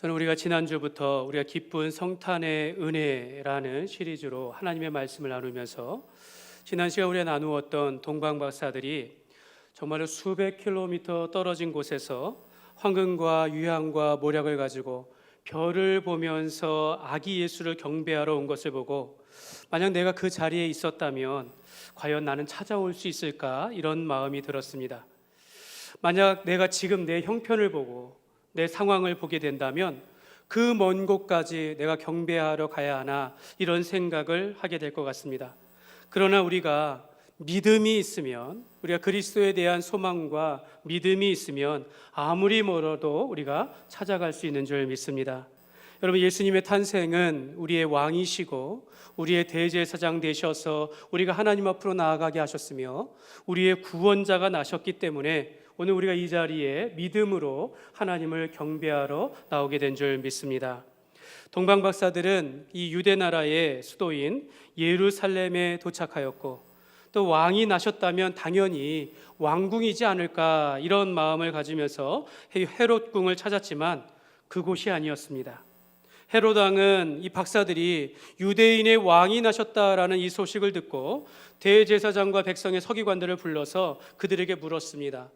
저는 우리가 지난주부터 우리가 기쁜 성탄의 은혜라는 시리즈로 하나님의 말씀을 나누면서 지난 시간 우리가 나누었던 동방 박사들이 정말로 수백 킬로미터 떨어진 곳에서 황금과 유향과 모략을 가지고 별을 보면서 아기 예수를 경배하러 온 것을 보고, 만약 내가 그 자리에 있었다면 과연 나는 찾아올 수 있을까, 이런 마음이 들었습니다. 만약 내가 지금 내 형편을 보고 내 상황을 보게 된다면 그 먼 곳까지 내가 경배하러 가야 하나, 이런 생각을 하게 될 것 같습니다. 그러나 우리가 믿음이 있으면, 우리가 그리스도에 대한 소망과 믿음이 있으면 아무리 멀어도 우리가 찾아갈 수 있는 줄 믿습니다. 여러분, 예수님의 탄생은 우리의 왕이시고 우리의 대제사장 되셔서 우리가 하나님 앞으로 나아가게 하셨으며 우리의 구원자가 나셨기 때문에 오늘 우리가 이 자리에 믿음으로 하나님을 경배하러 나오게 된 줄 믿습니다. 동방 박사들은 이 유대 나라의 수도인 예루살렘에 도착하였고, 또 왕이 나셨다면 당연히 왕궁이지 않을까, 이런 마음을 가지면서 헤롯궁을 찾았지만 그곳이 아니었습니다. 헤롯 왕은 이 박사들이 유대인의 왕이 나셨다라는 이 소식을 듣고 대제사장과 백성의 서기관들을 불러서 그들에게 물었습니다.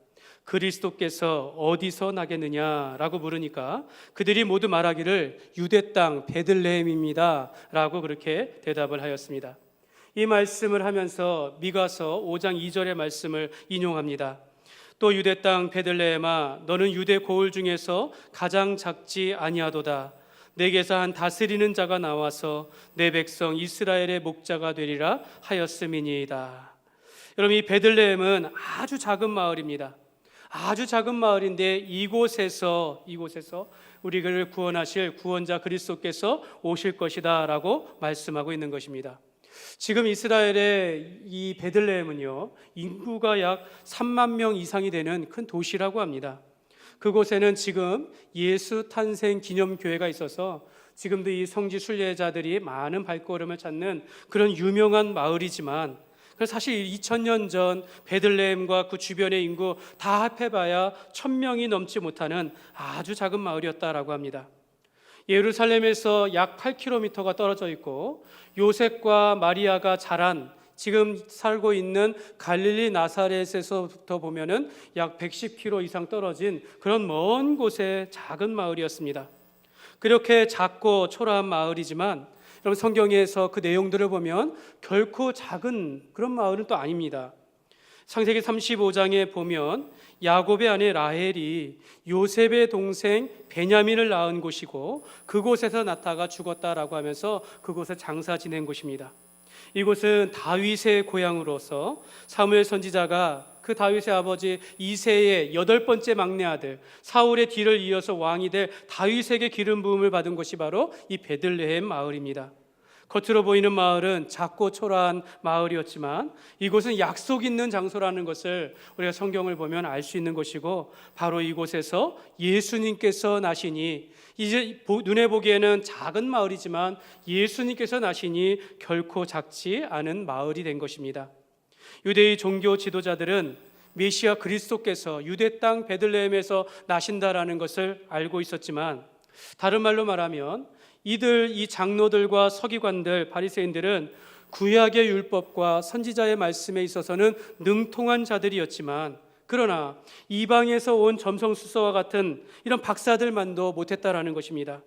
그리스도께서 어디서 나겠느냐라고 물으니까 그들이 모두 말하기를 유대 땅 베들레헴입니다 라고 그렇게 대답을 하였습니다. 이 말씀을 하면서 미가서 5장 2절의 말씀을 인용합니다. 또 유대 땅 베들레헴아, 너는 유대 고을 중에서 가장 작지 아니하도다. 내게서 한 다스리는 자가 나와서 내 백성 이스라엘의 목자가 되리라 하였음이니이다. 여러분, 이 베들레헴은 아주 작은 마을입니다. 아주 작은 마을인데 이곳에서 우리를 구원하실 구원자 그리스도께서 오실 것이다 라고 말씀하고 있는 것입니다. 지금 이스라엘의 이 베들레헴은요, 인구가 약 3만 명 이상이 되는 큰 도시라고 합니다. 그곳에는 지금 예수 탄생 기념교회가 있어서 지금도 이 성지 순례자들이 많은 발걸음을 찾는 그런 유명한 마을이지만, 사실 2000년 전 베들레헴과 그 주변의 인구 다 합해봐야 1000명이 넘지 못하는 아주 작은 마을이었다라고 합니다. 예루살렘에서 약 8km가 떨어져 있고, 요셉과 마리아가 자란 지금 살고 있는 갈릴리 나사렛에서부터 보면은 약 110km 이상 떨어진 그런 먼 곳의 작은 마을이었습니다. 그렇게 작고 초라한 마을이지만 여러분, 성경에서 그 내용들을 보면 결코 작은 그런 마을은 또 아닙니다. 창세기 35장에 보면 야곱의 아내 라헬이 요셉의 동생 베냐민을 낳은 곳이고 그곳에서 낳다가 죽었다라고 하면서 그곳에 장사 지낸 곳입니다. 이곳은 다윗의 고향으로서 사무엘 선지자가 그 다윗의 아버지 이새의 8번째 막내 아들 사울의 뒤를 이어서 왕이 될 다윗에게 기름 부음을 받은 곳이 바로 이 베들레헴 마을입니다. 겉으로 보이는 마을은 작고 초라한 마을이었지만 이곳은 약속 있는 장소라는 것을 우리가 성경을 보면 알 수 있는 것이고, 바로 이곳에서 예수님께서 나시니, 이제 눈에 보기에는 작은 마을이지만 예수님께서 나시니 결코 작지 않은 마을이 된 것입니다. 유대의 종교 지도자들은 메시아 그리스도께서 유대 땅 베들레헴에서 나신다라는 것을 알고 있었지만, 다른 말로 말하면 이 장로들과 서기관들, 바리새인들은 구약의 율법과 선지자의 말씀에 있어서는 능통한 자들이었지만, 그러나 이방에서 온 점성술서와 같은 이런 박사들만도 못했다라는 것입니다.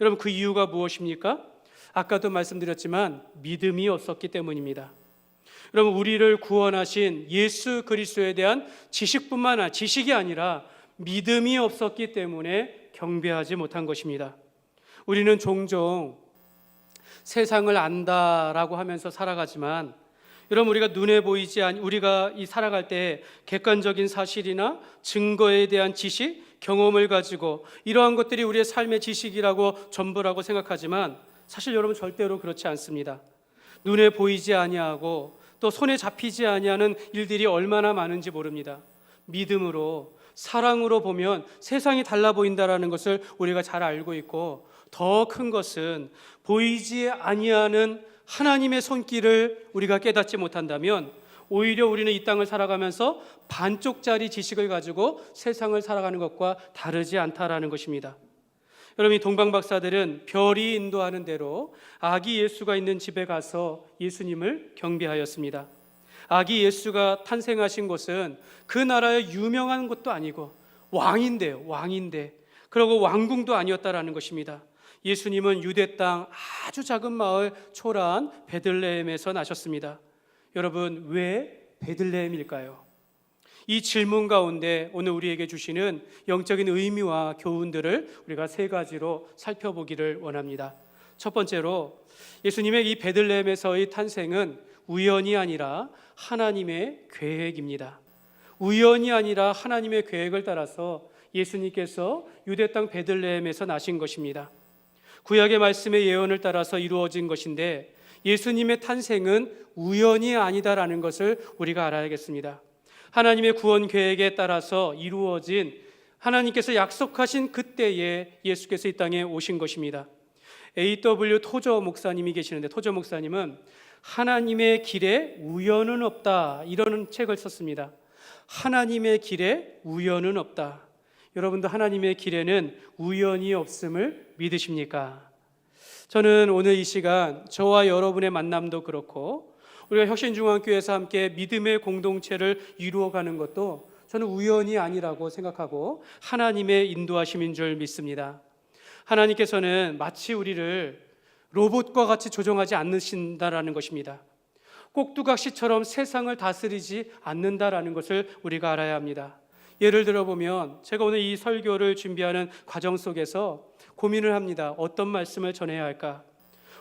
여러분, 그 이유가 무엇입니까? 아까도 말씀드렸지만 믿음이 없었기 때문입니다. 여러분, 우리를 구원하신 예수 그리스도에 대한 지식이 아니라 믿음이 없었기 때문에 경배하지 못한 것입니다. 우리는 종종 세상을 안다라고 하면서 살아가지만, 여러분, 우리가 눈에 보이지 않는, 우리가 살아갈 때 객관적인 사실이나 증거에 대한 지식, 경험을 가지고 이러한 것들이 우리의 삶의 지식이라고 전부라고 생각하지만, 사실 여러분, 절대로 그렇지 않습니다. 눈에 보이지 아니하고 또 손에 잡히지 아니하는 일들이 얼마나 많은지 모릅니다. 믿음으로, 사랑으로 보면 세상이 달라 보인다라는 것을 우리가 잘 알고 있고, 더 큰 것은 보이지 아니하는 하나님의 손길을 우리가 깨닫지 못한다면 오히려 우리는 이 땅을 살아가면서 반쪽짜리 지식을 가지고 세상을 살아가는 것과 다르지 않다라는 것입니다. 여러분, 이 동방 박사들은 별이 인도하는 대로 아기 예수가 있는 집에 가서 예수님을 경배하였습니다. 아기 예수가 탄생하신 곳은 그 나라의 유명한 곳도 아니고 왕인데 그리고 왕궁도 아니었다라는 것입니다. 예수님은 유대 땅 아주 작은 마을 초라한 베들레헴에서 나셨습니다. 여러분, 왜 베들레헴일까요? 이 질문 가운데 오늘 우리에게 주시는 영적인 의미와 교훈들을 우리가 세 가지로 살펴보기를 원합니다. 첫 번째로, 예수님의 이 베들레헴에서의 탄생은 우연이 아니라 하나님의 계획입니다. 우연이 아니라 하나님의 계획을 따라서 예수님께서 유대 땅 베들레헴에서 나신 것입니다. 구약의 말씀의 예언을 따라서 이루어진 것인데 예수님의 탄생은 우연이 아니다라는 것을 우리가 알아야겠습니다. 하나님의 구원 계획에 따라서 이루어진, 하나님께서 약속하신 그때에 예수께서 이 땅에 오신 것입니다. A.W. 토저 목사님이 계시는데, 토저 목사님은 하나님의 길에 우연은 없다, 이런 책을 썼습니다. 하나님의 길에 우연은 없다. 여러분도 하나님의 길에는 우연이 없음을 믿으십니까? 저는 오늘 이 시간 저와 여러분의 만남도 그렇고 우리가 혁신중앙교회에서 함께 믿음의 공동체를 이루어가는 것도 저는 우연이 아니라고 생각하고 하나님의 인도하심인 줄 믿습니다. 하나님께서는 마치 우리를 로봇과 같이 조종하지 않으신다라는 것입니다. 꼭두각시처럼 세상을 다스리지 않는다라는 것을 우리가 알아야 합니다. 예를 들어보면 제가 오늘 이 설교를 준비하는 과정 속에서 고민을 합니다. 어떤 말씀을 전해야 할까?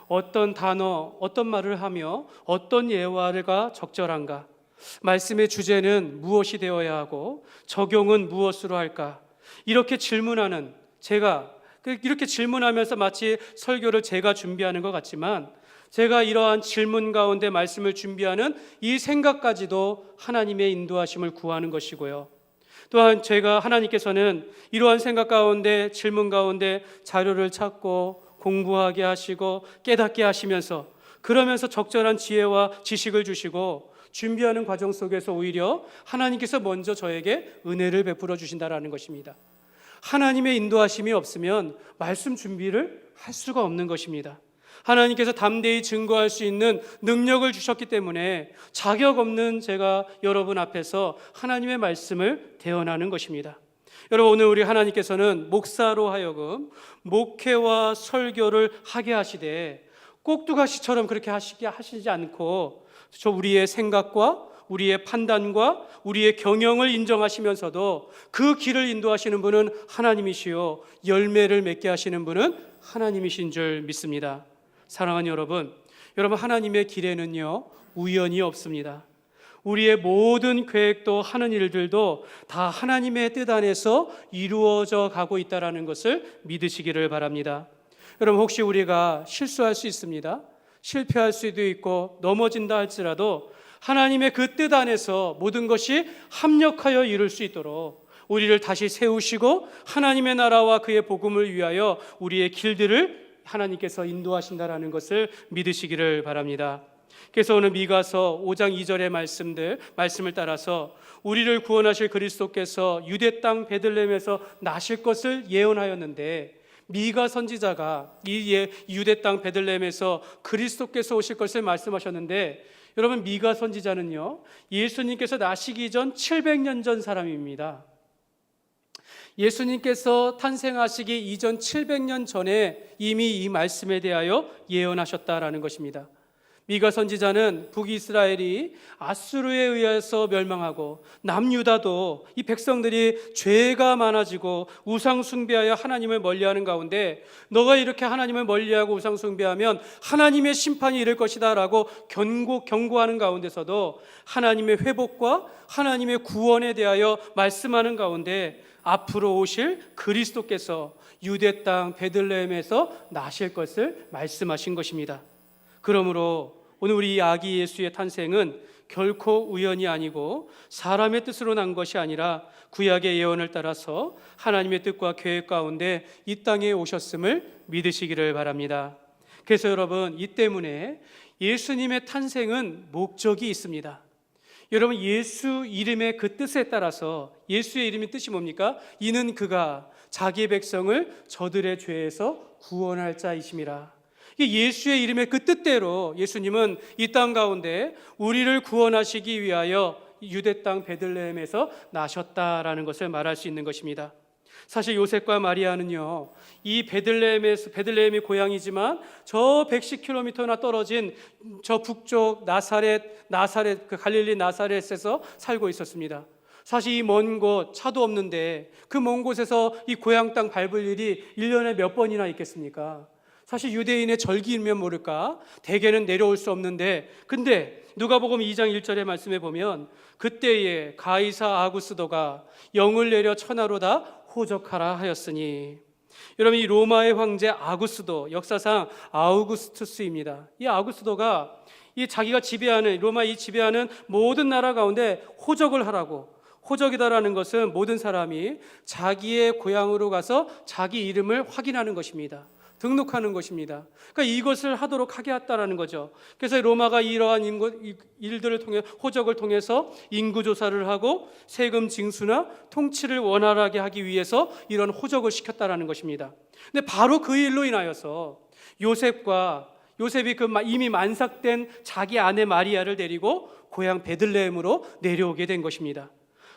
어떤 단어, 어떤 말을 하며 어떤 예화가 적절한가? 말씀의 주제는 무엇이 되어야 하고 적용은 무엇으로 할까? 이렇게 질문하는, 제가 이렇게 질문하면서 마치 설교를 제가 준비하는 것 같지만, 제가 이러한 질문 가운데 말씀을 준비하는 이 생각까지도 하나님의 인도하심을 구하는 것이고요. 또한 제가, 하나님께서는 이러한 생각 가운데, 질문 가운데 자료를 찾고 공부하게 하시고 깨닫게 하시면서, 그러면서 적절한 지혜와 지식을 주시고 준비하는 과정 속에서 오히려 하나님께서 먼저 저에게 은혜를 베풀어 주신다라는 것입니다. 하나님의 인도하심이 없으면 말씀 준비를 할 수가 없는 것입니다. 하나님께서 담대히 증거할 수 있는 능력을 주셨기 때문에 자격 없는 제가 여러분 앞에서 하나님의 말씀을 대언하는 것입니다. 여러분, 오늘 우리 하나님께서는 목사로 하여금 목회와 설교를 하게 하시되 꼭두가시처럼 그렇게 하시지 않고 우리의 생각과 우리의 판단과 우리의 경영을 인정하시면서도 그 길을 인도하시는 분은 하나님이시요 열매를 맺게 하시는 분은 하나님이신 줄 믿습니다. 사랑하는 여러분, 하나님의 길에는요 우연이 없습니다. 우리의 모든 계획도 하는 일들도 다 하나님의 뜻 안에서 이루어져 가고 있다는 것을 믿으시기를 바랍니다. 여러분, 혹시 우리가 실수할 수 있습니다. 실패할 수도 있고 넘어진다 할지라도 하나님의 그 뜻 안에서 모든 것이 합력하여 이룰 수 있도록 우리를 다시 세우시고 하나님의 나라와 그의 복음을 위하여 우리의 길들을 하나님께서 인도하신다라는 것을 믿으시기를 바랍니다. 그래서 오늘 미가서 5장 2절의 말씀을 따라서 우리를 구원하실 그리스도께서 유대 땅 베들레헴에서 나실 것을 예언하였는데, 미가 선지자가 이 유대 땅 베들레헴에서 그리스도께서 오실 것을 말씀하셨는데, 여러분, 미가 선지자는요 예수님께서 나시기 전 700년 전 사람입니다. 예수님께서 탄생하시기 이전 700년 전에 이미 이 말씀에 대하여 예언하셨다라는 것입니다. 미가 선지자는 북이스라엘이 아수르에 의해서 멸망하고 남유다도 이 백성들이 죄가 많아지고 우상 숭배하여 하나님을 멀리하는 가운데, 너가 이렇게 하나님을 멀리하고 우상 숭배하면 하나님의 심판이 이를 것이다 라고 경고하는 가운데서도 하나님의 회복과 하나님의 구원에 대하여 말씀하는 가운데 앞으로 오실 그리스도께서 유대 땅 베들레헴에서 나실 것을 말씀하신 것입니다. 그러므로 오늘 우리 아기 예수의 탄생은 결코 우연이 아니고 사람의 뜻으로 난 것이 아니라 구약의 예언을 따라서 하나님의 뜻과 계획 가운데 이 땅에 오셨음을 믿으시기를 바랍니다. 그래서 여러분, 이 때문에 예수님의 탄생은 목적이 있습니다. 여러분, 예수 이름의 그 뜻에 따라서, 예수의 이름의 뜻이 뭡니까? 이는 그가 자기 백성을 저들의 죄에서 구원할 자이심이라. 예수의 이름의 그 뜻대로 예수님은 이 땅 가운데 우리를 구원하시기 위하여 유대 땅 베들레헴에서 나셨다라는 것을 말할 수 있는 것입니다. 사실 요셉과 마리아는요, 이 베들레헴이 고향이지만 저 110km나 떨어진 저 북쪽 나사렛 그 갈릴리 나사렛에서 살고 있었습니다. 사실 이 먼 곳 차도 없는데 그 먼 곳에서 이 고향 땅 밟을 일이 1년에 몇 번이나 있겠습니까? 사실 유대인의 절기이면 모를까? 대개는 내려올 수 없는데, 근데 누가복음 2장 1절의 말씀에 보면 그때에 가이사 아구스도가 영을 내려 천하로 다 호적하라 하였으니, 여러분 이 로마의 황제 아구스도, 역사상 아우구스투스입니다. 이 아구스도가 이 자기가 지배하는 로마 이 지배하는 모든 나라 가운데 호적을 하라고. 호적이다라는 것은 모든 사람이 자기의 고향으로 가서 자기 이름을 확인하는 것입니다. 등록하는 것입니다. 그러니까 이것을 하도록 하게 했다라는 거죠. 그래서 로마가 이러한 일들을 통해 호적을 통해서 인구 조사를 하고 세금 징수나 통치를 원활하게 하기 위해서 이런 호적을 시켰다라는 것입니다. 근데 바로 그 일로 인하여서 요셉이 그 이미 만삭된 자기 아내 마리아를 데리고 고향 베들레헴으로 내려오게 된 것입니다.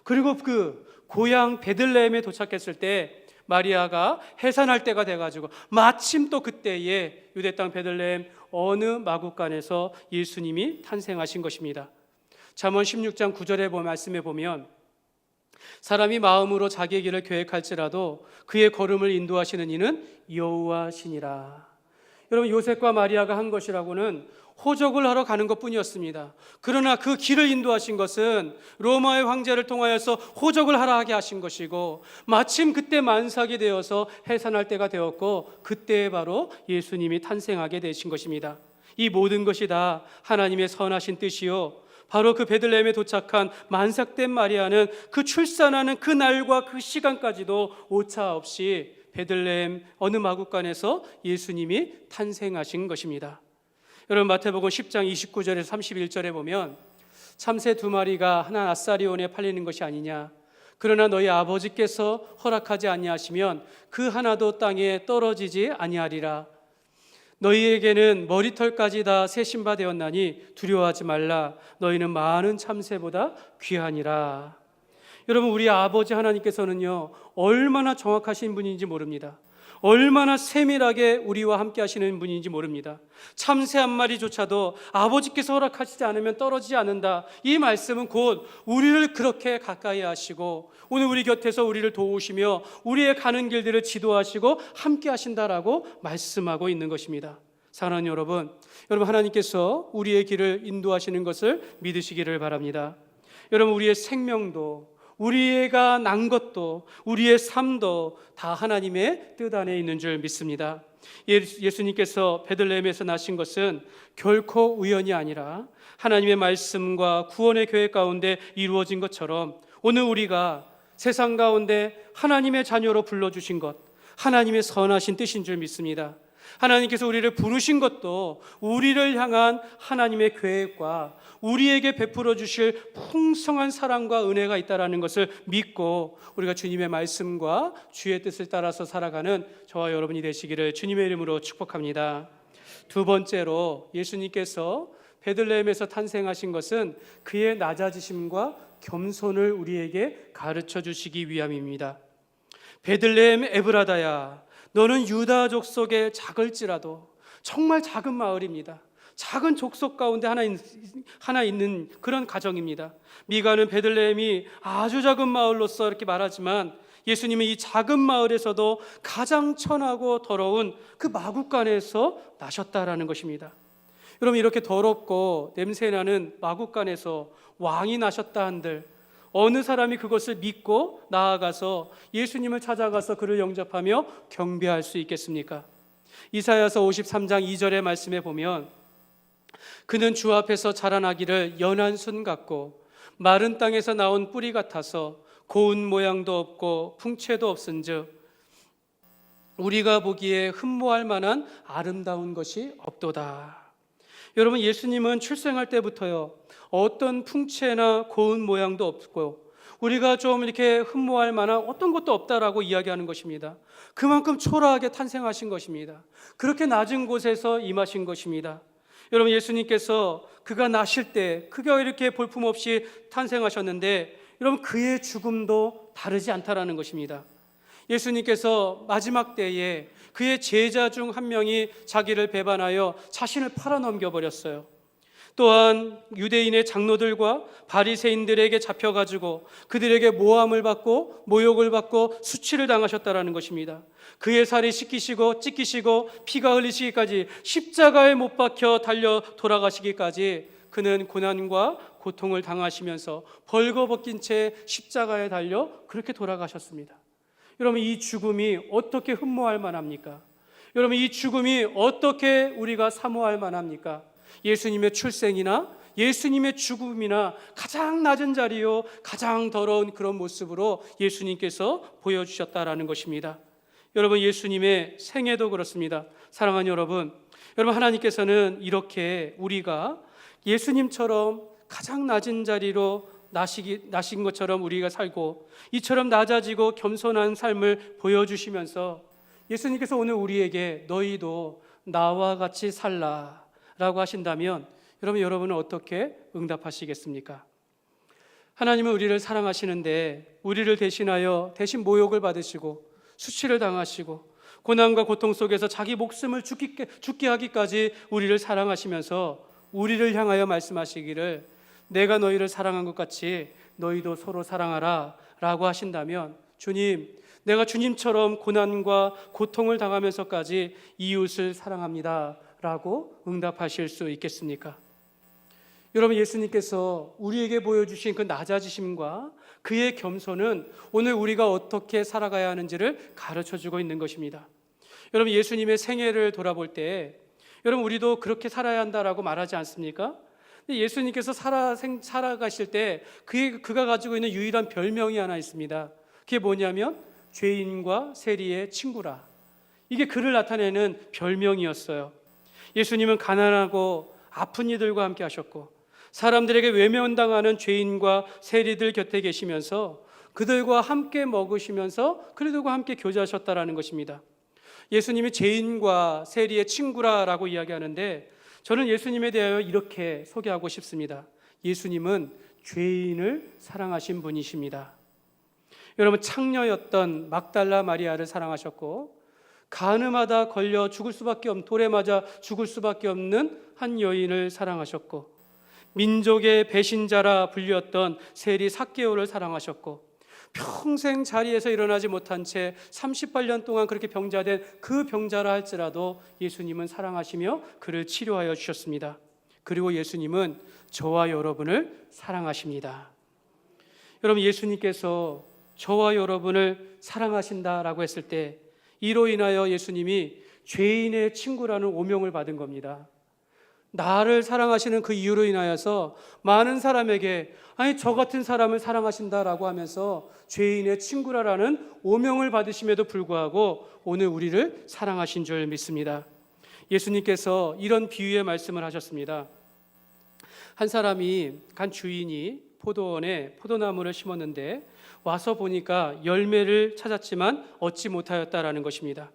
그리고 그 고향 베들레헴에 도착했을 때 마리아가 해산할 때가 돼가지고 마침 또 그때에 유대 땅 베들레헴 어느 마구간에서 예수님이 탄생하신 것입니다. 잠언 16장 9절의 말씀에 보면 사람이 마음으로 자기의 길을 계획할지라도 그의 걸음을 인도하시는 이는 여호와시니라. 여러분 요셉과 마리아가 한 것이라고는 호적을 하러 가는 것뿐이었습니다. 그러나 그 길을 인도하신 것은 로마의 황제를 통하여서 호적을 하게 하신 것이고, 마침 그때 만삭이 되어서 해산할 때가 되었고 그때 바로 예수님이 탄생하게 되신 것입니다. 이 모든 것이 다 하나님의 선하신 뜻이요, 바로 그 베들레헴에 도착한 만삭된 마리아는 그 출산하는 그 날과 그 시간까지도 오차 없이 베들레헴 어느 마구간에서 예수님이 탄생하신 것입니다. 여러분 마태복음 10장 29절에서 31절에 보면 참새 2마리가 하나 앗사리온에 팔리는 것이 아니냐, 그러나 너희 아버지께서 허락하지 아니하시면 그 하나도 땅에 떨어지지 아니하리라. 너희에게는 머리털까지 다 새 신바 되었나니 두려워하지 말라. 너희는 많은 참새보다 귀하니라. 여러분 우리 아버지 하나님께서는요 얼마나 정확하신 분인지 모릅니다. 얼마나 세밀하게 우리와 함께 하시는 분인지 모릅니다. 참새 한 마리조차도 아버지께서 허락하시지 않으면 떨어지지 않는다. 이 말씀은 곧 우리를 그렇게 가까이 하시고 오늘 우리 곁에서 우리를 도우시며 우리의 가는 길들을 지도하시고 함께 하신다라고 말씀하고 있는 것입니다. 사랑하는 여러분 하나님께서 우리의 길을 인도하시는 것을 믿으시기를 바랍니다. 여러분 우리의 생명도 우리가 난 것도 우리의 삶도 다 하나님의 뜻 안에 있는 줄 믿습니다. 예수님께서 베들레헴에서 나신 것은 결코 우연이 아니라 하나님의 말씀과 구원의 계획 가운데 이루어진 것처럼 오늘 우리가 세상 가운데 하나님의 자녀로 불러주신 것, 하나님의 선하신 뜻인 줄 믿습니다. 하나님께서 우리를 부르신 것도 우리를 향한 하나님의 계획과 우리에게 베풀어 주실 풍성한 사랑과 은혜가 있다는 것을 믿고 우리가 주님의 말씀과 주의 뜻을 따라서 살아가는 저와 여러분이 되시기를 주님의 이름으로 축복합니다. 두 번째로 예수님께서 베들레헴에서 탄생하신 것은 그의 낮아지심과 겸손을 우리에게 가르쳐 주시기 위함입니다. 베들레헴 에브라다야, 너는 유다 족속에 작을지라도, 정말 작은 마을입니다. 작은 족속 가운데 하나 있는 그런 가정입니다. 미가는 베들레헴이 아주 작은 마을로서 이렇게 말하지만 예수님은 이 작은 마을에서도 가장 천하고 더러운 그 마구간에서 나셨다라는 것입니다. 여러분 이렇게 더럽고 냄새나는 마구간에서 왕이 나셨다 한들 어느 사람이 그것을 믿고 나아가서 예수님을 찾아가서 그를 영접하며 경배할 수 있겠습니까? 이사야서 53장 2절의 말씀에 보면 그는 주 앞에서 자라나기를 연한 순 같고 마른 땅에서 나온 뿌리 같아서 고운 모양도 없고 풍채도 없은즉 우리가 보기에 흠모할 만한 아름다운 것이 없도다. 여러분 예수님은 출생할 때부터요 어떤 풍채나 고운 모양도 없고 우리가 좀 이렇게 흠모할 만한 어떤 것도 없다라고 이야기하는 것입니다. 그만큼 초라하게 탄생하신 것입니다. 그렇게 낮은 곳에서 임하신 것입니다. 여러분, 예수님께서 그가 나실 때 그가 이렇게 볼품없이 탄생하셨는데 여러분, 그의 죽음도 다르지 않다라는 것입니다. 예수님께서 마지막 때에 그의 제자 중 한 명이 자기를 배반하여 자신을 팔아넘겨 버렸어요. 또한 유대인의 장로들과 바리새인들에게 잡혀가지고 그들에게 모함을 받고 모욕을 받고 수치를 당하셨다라는 것입니다. 그의 살이 찢기시고 피가 흘리시기까지 십자가에 못 박혀 달려 돌아가시기까지 그는 고난과 고통을 당하시면서 벌거벗긴 채 십자가에 달려 그렇게 돌아가셨습니다. 여러분, 이 죽음이 어떻게 흠모할 만합니까? 여러분, 이 죽음이 어떻게 우리가 사모할 만합니까? 예수님의 출생이나 예수님의 죽음이나 가장 낮은 자리요 가장 더러운 그런 모습으로 예수님께서 보여주셨다라는 것입니다. 여러분, 예수님의 생애도 그렇습니다. 사랑하는 여러분, 하나님께서는 이렇게 우리가 예수님처럼 가장 낮은 자리로 나신 것처럼 우리가 살고 이처럼 낮아지고 겸손한 삶을 보여주시면서 예수님께서 오늘 우리에게 너희도 나와 같이 살라 라고 하신다면 여러분은 어떻게 응답하시겠습니까? 하나님은 우리를 사랑하시는데 우리를 대신 모욕을 받으시고 수치를 당하시고 고난과 고통 속에서 자기 목숨을 죽게 하기까지 우리를 사랑하시면서 우리를 향하여 말씀하시기를 내가 너희를 사랑한 것 같이 너희도 서로 사랑하라 라고 하신다면 주님, 내가 주님처럼 고난과 고통을 당하면서까지 이웃을 사랑합니다 라고 응답하실 수 있겠습니까? 여러분, 예수님께서 우리에게 보여주신 그 낮아지심과 그의 겸손은 오늘 우리가 어떻게 살아가야 하는지를 가르쳐주고 있는 것입니다. 여러분, 예수님의 생애를 돌아볼 때 여러분, 우리도 그렇게 살아야 한다라고 말하지 않습니까? 예수님께서 살아가실 때 그가 가지고 있는 유일한 별명이 하나 있습니다. 그게 뭐냐면 죄인과 세리의 친구라. 이게 그를 나타내는 별명이었어요. 예수님은 가난하고 아픈 이들과 함께 하셨고 사람들에게 외면당하는 죄인과 세리들 곁에 계시면서 그들과 함께 먹으시면서 그들과 함께 교제하셨다라는 것입니다. 예수님이 죄인과 세리의 친구라고 이야기하는데 저는 예수님에 대하여 이렇게 소개하고 싶습니다. 예수님은 죄인을 사랑하신 분이십니다. 여러분, 창녀였던 막달라 마리아를 사랑하셨고 간음하다 걸려 돌에 맞아 죽을 수밖에 없는 한 여인을 사랑하셨고 민족의 배신자라 불렸던 세리 삭개오를 사랑하셨고 평생 자리에서 일어나지 못한 채 38년 동안 그렇게 병자된 그 병자라 할지라도 예수님은 사랑하시며 그를 치료하여 주셨습니다. 그리고 예수님은 저와 여러분을 사랑하십니다. 여러분, 예수님께서 저와 여러분을 사랑하신다라고 했을 때 이로 인하여 예수님이 죄인의 친구라는 오명을 받은 겁니다. 나를 사랑하시는 그 이유로 인하여서 많은 사람에게 저 같은 사람을 사랑하신다라고 하면서 죄인의 친구라는 오명을 받으심에도 불구하고 오늘 우리를 사랑하신 줄 믿습니다. 예수님께서 이런 비유의 말씀을 하셨습니다. 한 주인이 포도원에 포도나무를 심었는데 와서 보니까 열매를 찾았지만 얻지 못하였다라는 것입니다.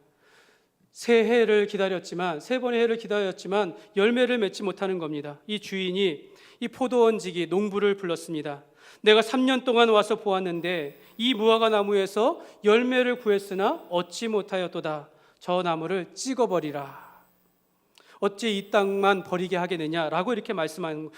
세 번의 해를 기다렸지만 열매를 맺지 못하는 겁니다. 이 주인이 이 포도원지기 농부를 불렀습니다. 내가 3년 동안 와서 보았는데 이 무화과 나무에서 열매를 구했으나 얻지 못하였도다. 저 나무를 찍어버리라. 어찌 이 땅만 버리게 하겠느냐라고 이렇게 말씀한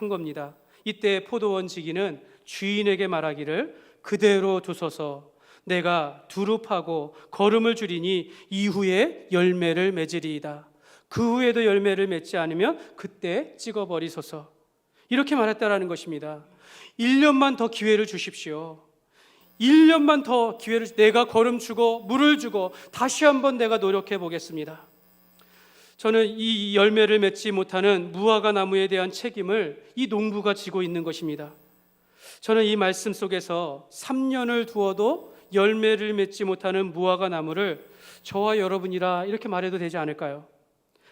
겁니다. 이때 포도원지기는 주인에게 말하기를 그대로 두소서 내가 두릅하고 거름을 줄이니 이후에 열매를 맺으리이다. 그 후에도 열매를 맺지 않으면 그때 찍어버리소서. 이렇게 말했다라는 것입니다. 1년만 더 기회를 주십시오. 1년만 더 기회를 내가 거름 주고 물을 주고 다시 한번 내가 노력해 보겠습니다. 저는 이 열매를 맺지 못하는 무화과 나무에 대한 책임을 이 농부가 지고 있는 것입니다. 저는 이 말씀 속에서 3년을 두어도 열매를 맺지 못하는 무화과 나무를 저와 여러분이라 이렇게 말해도 되지 않을까요?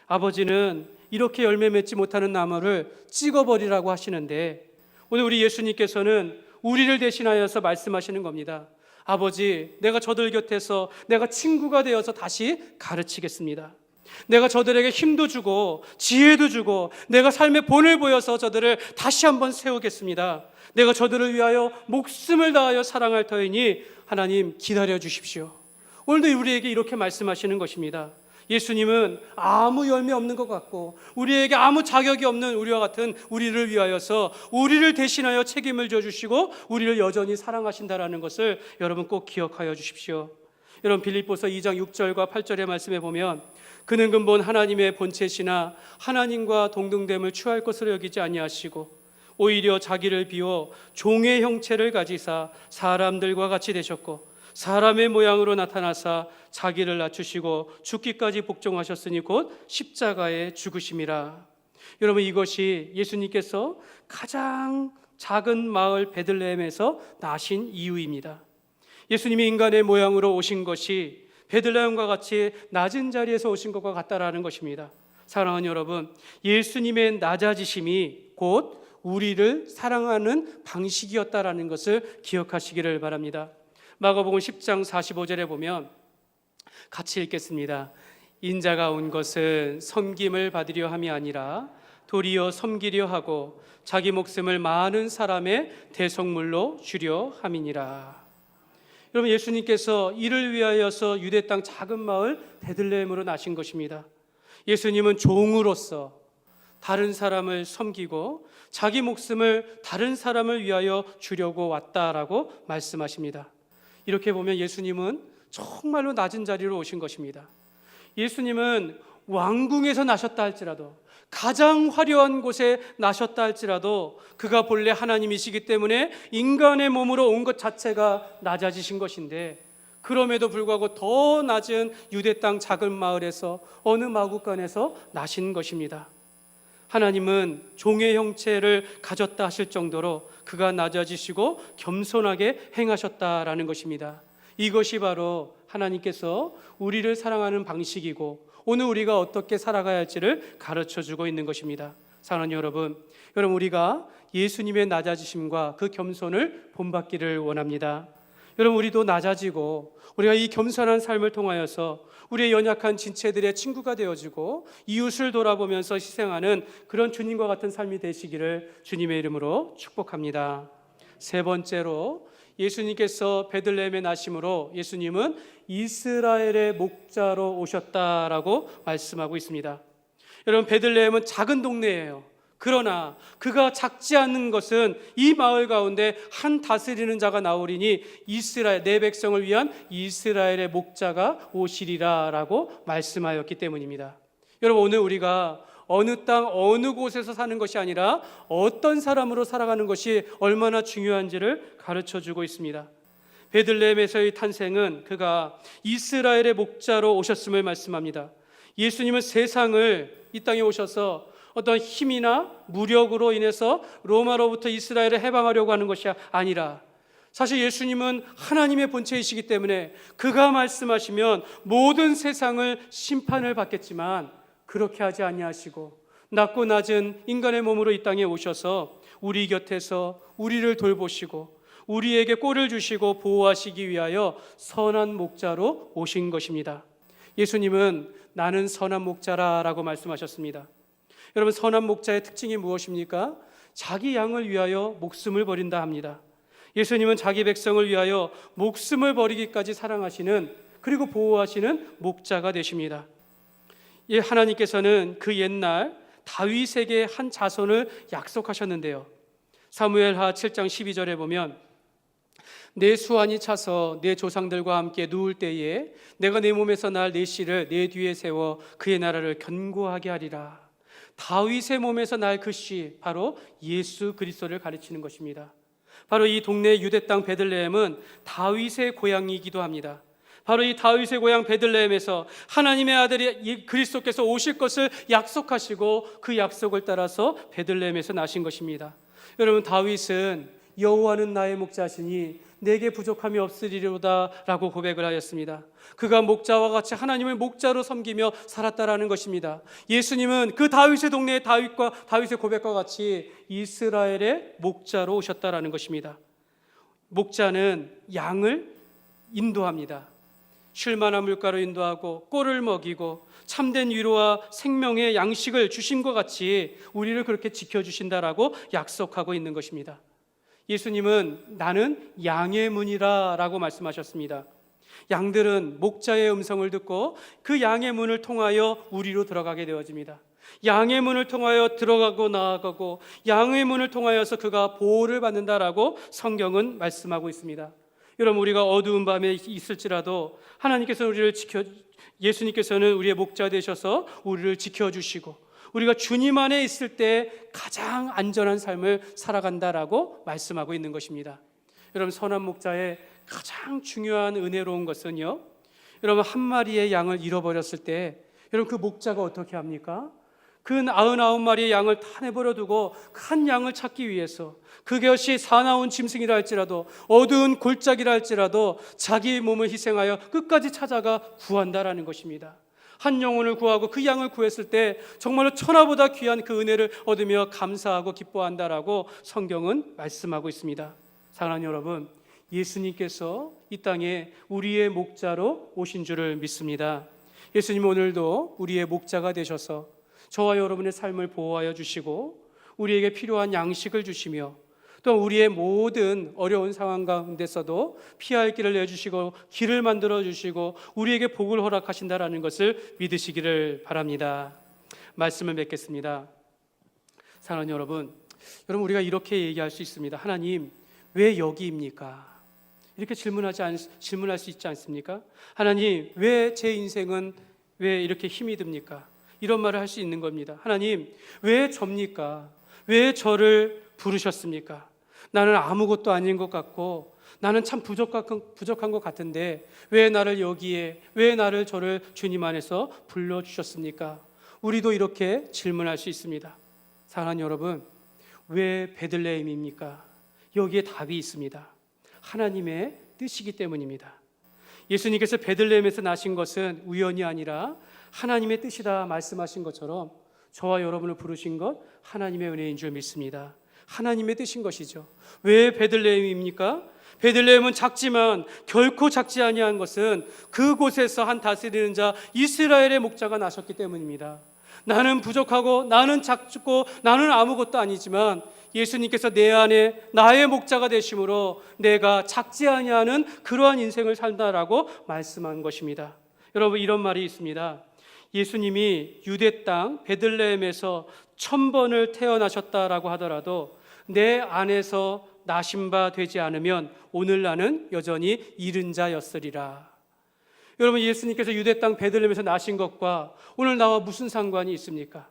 아버지는 이렇게 열매 맺지 못하는 나무를 찍어버리라고 하시는데 오늘 우리 예수님께서는 우리를 대신하여서 말씀하시는 겁니다. 아버지, 내가 저들 곁에서 내가 친구가 되어서 다시 가르치겠습니다. 내가 저들에게 힘도 주고 지혜도 주고 내가 삶의 본을 보여서 저들을 다시 한번 세우겠습니다. 내가 저들을 위하여 목숨을 다하여 사랑할 터이니 하나님 기다려 주십시오. 오늘도 우리에게 이렇게 말씀하시는 것입니다. 예수님은 아무 열매 없는 것 같고 우리에게 아무 자격이 없는 우리와 같은 우리를 위하여서 우리를 대신하여 책임을 져주시고 우리를 여전히 사랑하신다라는 것을 여러분 꼭 기억하여 주십시오. 여러분 빌립보서 2장 6절과 8절의 말씀에 보면 그는 근본 하나님의 본체시나 하나님과 동등됨을 취할 것으로 여기지 아니하시고 오히려 자기를 비워 종의 형체를 가지사 사람들과 같이 되셨고 사람의 모양으로 나타나사 자기를 낮추시고 죽기까지 복종하셨으니 곧 십자가에 죽으심이라. 여러분 이것이 예수님께서 가장 작은 마을 베들레헴에서 나신 이유입니다. 예수님이 인간의 모양으로 오신 것이 베들레헴과 같이 낮은 자리에서 오신 것과 같다라는 것입니다. 사랑하는 여러분, 예수님의 낮아지심이 곧 우리를 사랑하는 방식이었다라는 것을 기억하시기를 바랍니다. 마가복음 10장 45절에 보면 같이 읽겠습니다. 인자가 온 것은 섬김을 받으려 함이 아니라 도리어 섬기려 하고 자기 목숨을 많은 사람의 대속물로 주려 함이니라. 여러분 예수님께서 이를 위하여서 유대 땅 작은 마을 베들레헴으로 나신 것입니다. 예수님은 종으로서 다른 사람을 섬기고 자기 목숨을 다른 사람을 위하여 주려고 왔다라고 말씀하십니다. 이렇게 보면 예수님은 정말로 낮은 자리로 오신 것입니다. 예수님은 왕궁에서 나셨다 할지라도 가장 화려한 곳에 나셨다 할지라도 그가 본래 하나님이시기 때문에 인간의 몸으로 온 것 자체가 낮아지신 것인데 그럼에도 불구하고 더 낮은 유대 땅 작은 마을에서 어느 마구간에서 나신 것입니다. 하나님은 종의 형체를 가졌다 하실 정도로 그가 낮아지시고 겸손하게 행하셨다라는 것입니다. 이것이 바로 하나님께서 우리를 사랑하는 방식이고 오늘 우리가 어떻게 살아가야 할지를 가르쳐주고 있는 것입니다. 사랑하는 여러분 우리가 예수님의 낮아지심과 그 겸손을 본받기를 원합니다. 여러분 우리도 낮아지고 우리가 이 겸손한 삶을 통하여서 우리의 연약한 지체들의 친구가 되어주고 이웃을 돌아보면서 희생하는 그런 주님과 같은 삶이 되시기를 주님의 이름으로 축복합니다. 세 번째로 예수님께서 베들레헴에 나심으로 예수님은 이스라엘의 목자로 오셨다라고 말씀하고 있습니다. 여러분 베들레헴은 작은 동네예요. 그러나 그가 작지 않은 것은 이 마을 가운데 한 다스리는 자가 나오리니 이스라엘 내 백성을 위한 이스라엘의 목자가 오시리라 라고 말씀하였기 때문입니다. 여러분 오늘 우리가 어느 땅 어느 곳에서 사는 것이 아니라 어떤 사람으로 살아가는 것이 얼마나 중요한지를 가르쳐주고 있습니다. 베들레헴에서의 탄생은 그가 이스라엘의 목자로 오셨음을 말씀합니다. 예수님은 세상을 이 땅에 오셔서 어떤 힘이나 무력으로 인해서 로마로부터 이스라엘을 해방하려고 하는 것이 아니라 사실 예수님은 하나님의 본체이시기 때문에 그가 말씀하시면 모든 세상을 심판을 받겠지만 그렇게 하지 아니하시고 낮고 낮은 인간의 몸으로 이 땅에 오셔서 우리 곁에서 우리를 돌보시고 우리에게 꼴을 주시고 보호하시기 위하여 선한 목자로 오신 것입니다. 예수님은 나는 선한 목자라라고 말씀하셨습니다. 여러분 선한 목자의 특징이 무엇입니까? 자기 양을 위하여 목숨을 버린다 합니다. 예수님은 자기 백성을 위하여 목숨을 버리기까지 사랑하시는 그리고 보호하시는 목자가 되십니다. 하나님께서는 그 옛날 다윗에게 한 자손을 약속하셨는데요. 사무엘하 7장 12절에 보면 내 수완이 차서 내 조상들과 함께 누울 때에 내가 내 몸에서 날 내 씨를 내 뒤에 세워 그의 나라를 견고하게 하리라. 다윗의 몸에서 날 그 씨 바로 예수 그리스도를 가르치는 것입니다. 바로 이 동네 유대 땅 베들레헴은 다윗의 고향이기도 합니다. 바로 이 다윗의 고향 베들레헴에서 하나님의 아들이 그리스도께서 오실 것을 약속하시고 그 약속을 따라서 베들레헴에서 나신 것입니다. 여러분 다윗은 여호와는 나의 목자시니 내게 부족함이 없으리로다 라고 고백을 하였습니다. 그가 목자와 같이 하나님을 목자로 섬기며 살았다라는 것입니다. 예수님은 그 다윗의 동네의 다윗의 고백과 같이 이스라엘의 목자로 오셨다라는 것입니다. 목자는 양을 인도합니다. 쉴만한 물가로 인도하고 꼴을 먹이고 참된 위로와 생명의 양식을 주심과 같이 우리를 그렇게 지켜주신다라고 약속하고 있는 것입니다. 예수님은 나는 양의 문이라 라고 말씀하셨습니다. 양들은 목자의 음성을 듣고 그 양의 문을 통하여 우리로 들어가게 되어집니다. 양의 문을 통하여 들어가고 나아가고 양의 문을 통하여서 그가 보호를 받는다라고 성경은 말씀하고 있습니다. 여러분, 우리가 어두운 밤에 있을지라도 하나님께서는 예수님께서는 우리의 목자 되셔서 우리를 지켜주시고 우리가 주님 안에 있을 때 가장 안전한 삶을 살아간다라고 말씀하고 있는 것입니다. 여러분, 선한 목자의 가장 중요한 은혜로운 것은요, 여러분, 한 마리의 양을 잃어버렸을 때 여러분 그 목자가 어떻게 합니까? 그 99마리의 양을 다 내버려 두고 한 양을 찾기 위해서, 그것이 사나운 짐승이라 할지라도 어두운 골짜기라 할지라도 자기 몸을 희생하여 끝까지 찾아가 구한다라는 것입니다. 한 영혼을 구하고 그 양을 구했을 때 정말로 천하보다 귀한 그 은혜를 얻으며 감사하고 기뻐한다라고 성경은 말씀하고 있습니다. 사랑하는 여러분, 예수님께서 이 땅에 우리의 목자로 오신 줄을 믿습니다. 예수님 오늘도 우리의 목자가 되셔서 저와 여러분의 삶을 보호하여 주시고 우리에게 필요한 양식을 주시며 또 우리의 모든 어려운 상황 가운데서도 피할 길을 내주시고 길을 만들어 주시고 우리에게 복을 허락하신다라는 것을 믿으시기를 바랍니다. 말씀을 맺겠습니다. 사랑하는 여러분, 우리가 이렇게 얘기할 수 있습니다. 하나님, 왜 여기입니까? 이렇게 질문할 수 있지 않습니까? 하나님, 왜 제 인생은 왜 이렇게 힘이 듭니까? 이런 말을 할 수 있는 겁니다. 하나님, 왜 접니까? 왜 저를 부르셨습니까? 나는 아무것도 아닌 것 같고 나는 참 부족한 것 같은데 왜 나를 여기에, 왜 저를 주님 안에서 불러주셨습니까? 우리도 이렇게 질문할 수 있습니다. 사랑하는 여러분, 왜 베들레헴입니까? 여기에 답이 있습니다. 하나님의 뜻이기 때문입니다. 예수님께서 베들레헴에서 나신 것은 우연이 아니라 하나님의 뜻이다 말씀하신 것처럼 저와 여러분을 부르신 것 하나님의 은혜인 줄 믿습니다. 하나님의 뜻인 것이죠. 왜 베들레헴입니까? 베들레헴은 작지만 결코 작지 아니한 것은 그곳에서 한 다스리는 자 이스라엘의 목자가 나셨기 때문입니다. 나는 부족하고 나는 작고 나는 아무것도 아니지만 예수님께서 내 안에 나의 목자가 되심으로 내가 작지 아니하는 그러한 인생을 산다라고 말씀한 것입니다. 여러분, 이런 말이 있습니다. 예수님이 유대 땅 베들레헴에서 1000번을 태어나셨다라고 하더라도 내 안에서 나신 바 되지 않으면 오늘 나는 여전히 잃은 자였으리라. 여러분, 예수님께서 유대 땅 베들레헴에서 나신 것과 오늘 나와 무슨 상관이 있습니까?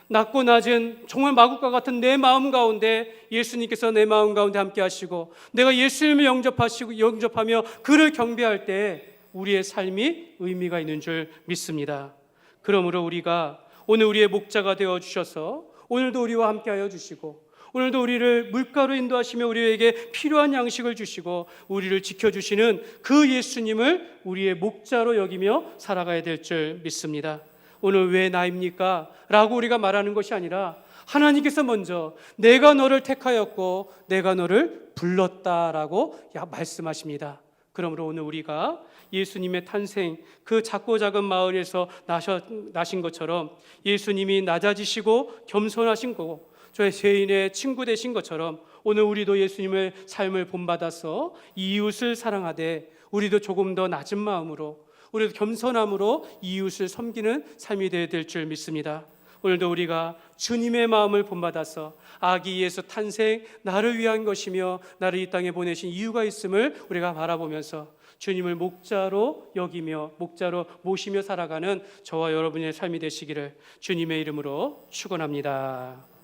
낮고 낮은 정말 마국과 같은 내 마음 가운데 예수님께서 내 마음 가운데 함께 하시고 내가 예수님을 영접하며 그를 경배할 때 우리의 삶이 의미가 있는 줄 믿습니다. 그러므로 우리가 오늘 우리의 목자가 되어 주셔서 오늘도 우리와 함께 하여 주시고 오늘도 우리를 물가로 인도하시며 우리에게 필요한 양식을 주시고 우리를 지켜주시는 그 예수님을 우리의 목자로 여기며 살아가야 될 줄 믿습니다. 오늘 왜 나입니까? 라고 우리가 말하는 것이 아니라 하나님께서 먼저 내가 너를 택하였고 내가 너를 불렀다라고 말씀하십니다. 그러므로 오늘 우리가 예수님의 탄생, 그 작고 작은 마을에서 나신 것처럼 예수님이 낮아지시고 겸손하신 거고 저의 죄인의 친구 되신 것처럼 오늘 우리도 예수님의 삶을 본받아서 이웃을 사랑하되 우리도 조금 더 낮은 마음으로 우리도 겸손함으로 이웃을 섬기는 삶이 되어야 될 줄 믿습니다. 오늘도 우리가 주님의 마음을 본받아서 아기 예수 탄생 나를 위한 것이며 나를 이 땅에 보내신 이유가 있음을 우리가 바라보면서 주님을 목자로 여기며 목자로 모시며 살아가는 저와 여러분의 삶이 되시기를 주님의 이름으로 축원합니다.